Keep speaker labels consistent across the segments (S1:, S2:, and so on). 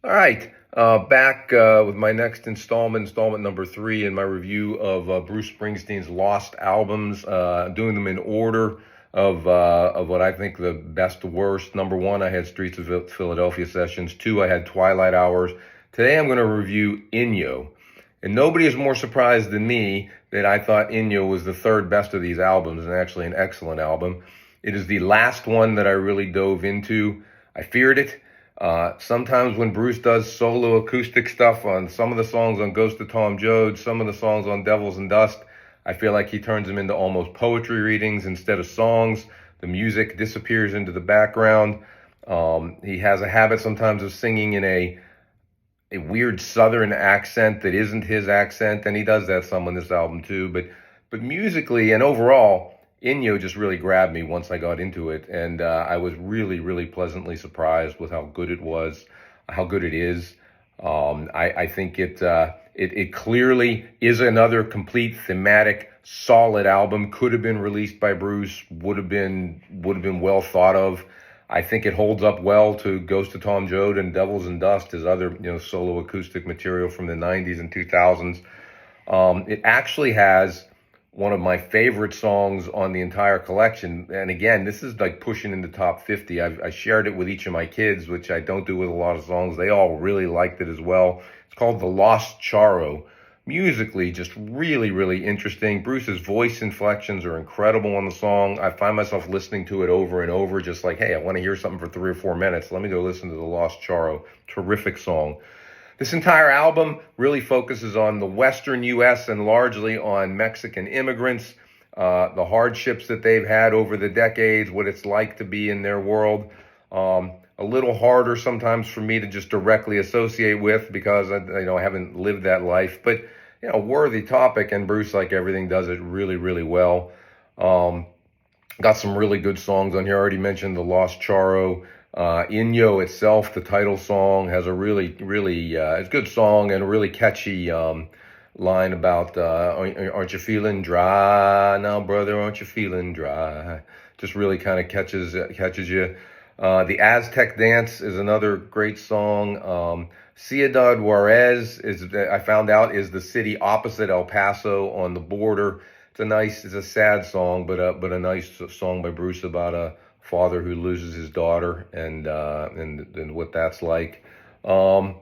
S1: All right, back with my next installment number three in my review of Bruce Springsteen's Lost albums. Doing them in order of what I think the best to worst. Number one, I had Streets of Philadelphia Sessions. Two, I had Twilight Hours. Today, I'm going to review Inyo. And nobody is more surprised than me that I thought Inyo was the third best of these albums, and actually an excellent album. It is the last one that I really dove into. I feared it. Sometimes when Bruce does solo acoustic stuff on some of the songs on Ghost of Tom Joad, some of the songs on Devils and Dust, I feel like he turns them into almost poetry readings instead of songs. The music disappears into the background. He has a habit sometimes of singing in a weird southern accent that isn't his accent, and he does that some on this album too. But musically and overall, Inyo just really grabbed me once I got into it, and I was really pleasantly surprised with how good it was, how good it is. I think it clearly is another complete thematic, solid album. Could have been released by Bruce, would have been well thought of. I think it holds up well to Ghost of Tom Joad and Devils and Dust, his other solo acoustic material from the 90s and 2000s. It actually has one of my favorite songs on the entire collection. And again, this is like pushing into top 50. I shared it with each of my kids, which I don't do with a lot of songs. They all really liked it as well. It's called The Lost Charo. Musically, just really interesting. Bruce's voice inflections are incredible on the song. I find myself listening to it over and over, just like, hey, I want to hear something for 3 or 4 minutes. Let me go listen to The Lost Charo. Terrific song. This entire album really focuses on the Western U.S. and largely on Mexican immigrants, the hardships that they've had over the decades, what it's like to be in their world. A little harder sometimes for me to just directly associate with because I haven't lived that life, but worthy topic, and Bruce, like everything, does it really well. Got some really good songs on here. I already mentioned The Lost Charo. Inyo itself, the title song, has a really it's a good song and a really catchy line about aren't you feeling dry now, brother? Aren't you feeling dry? Just really kind of catches you. The Aztec Dance is another great song. Ciudad Juarez I found out is the city opposite El Paso on the border. It's a sad song, but a nice song by Bruce about a father who loses his daughter and what that's like. And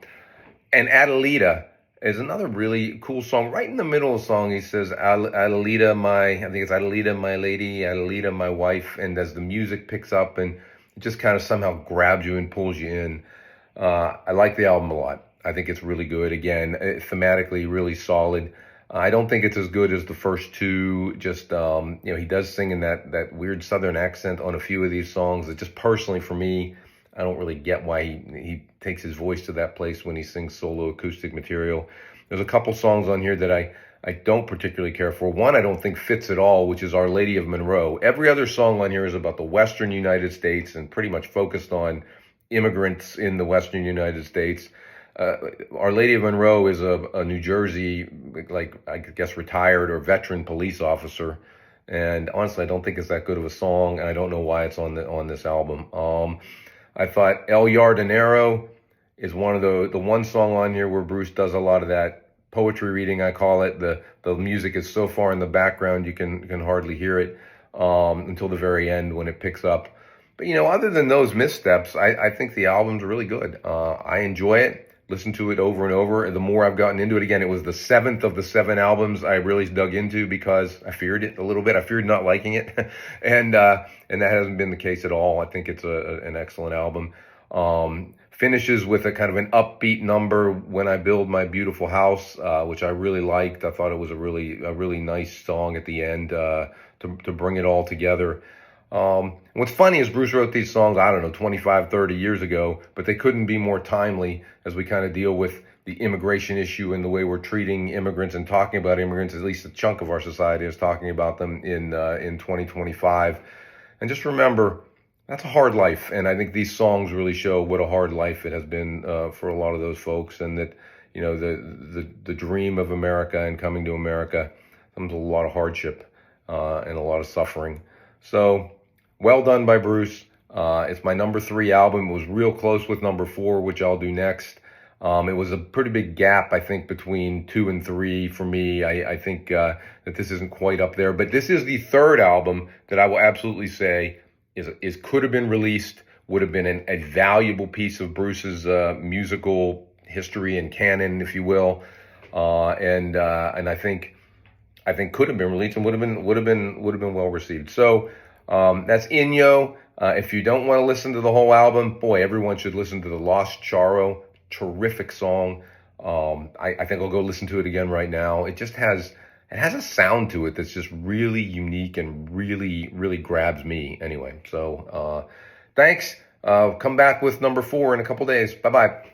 S1: Adelita is another really cool song. Right in the middle of the song, he says, Adelita, my lady, Adelita, my wife. And as the music picks up and it just kind of somehow grabs you and pulls you in. I like the album a lot. I think it's really good. Again, thematically really solid. I don't think it's as good as the first two. Just, he does sing in that weird Southern accent on a few of these songs. That just personally for me, I don't really get why he takes his voice to that place when he sings solo acoustic material. There's a couple songs on here that I don't particularly care for. One I don't think fits at all, which is Our Lady of Monroe. Every other song on here is about the Western United States and pretty much focused on immigrants in the Western United States. Our Lady of Monroe is a New Jersey, like, I guess, retired or veteran police officer. And honestly, I don't think it's that good of a song, and I don't know why it's on this album. I thought El Yardinero is one of the one song on here where Bruce does a lot of that poetry reading, I call it. The music is so far in the background you can hardly hear it until the very end when it picks up. But other than those missteps, I think the album's really good. I enjoy it. Listen to it over and over. And the more I've gotten into it, again, it was the 7th of the 7 albums I really dug into because I feared it a little bit. I feared not liking it, and that hasn't been the case at all. I think it's an excellent album. Finishes with a kind of an upbeat number, When I Build My Beautiful House, which I really liked. I thought it was a really nice song at the end to bring it all together. What's funny is Bruce wrote these songs, 25, 30 years ago, but they couldn't be more timely as we kind of deal with the immigration issue and the way we're treating immigrants and talking about immigrants. At least a chunk of our society is talking about them in 2025. And just remember, that's a hard life. And I think these songs really show what a hard life it has been for a lot of those folks, and that, the dream of America and coming to America comes with a lot of hardship and a lot of suffering. So, well done by Bruce. It's my number 3 album. It was real close with number 4, which I'll do next. It was a pretty big gap, I think, between 2 and 3 for me. I think that this isn't quite up there, but this is the third album that I will absolutely say is could have been released, would have been a valuable piece of Bruce's musical history and canon, if you will, and I think could have been released and would have been well received. So that's Inyo. If you don't want to listen to the whole album, boy, everyone should listen to the Lost Charo. Terrific song. I think I'll go listen to it again right now. It has a sound to it that's just really unique and really grabs me. Anyway, so thanks. Come back with number 4 in a couple days. Bye bye.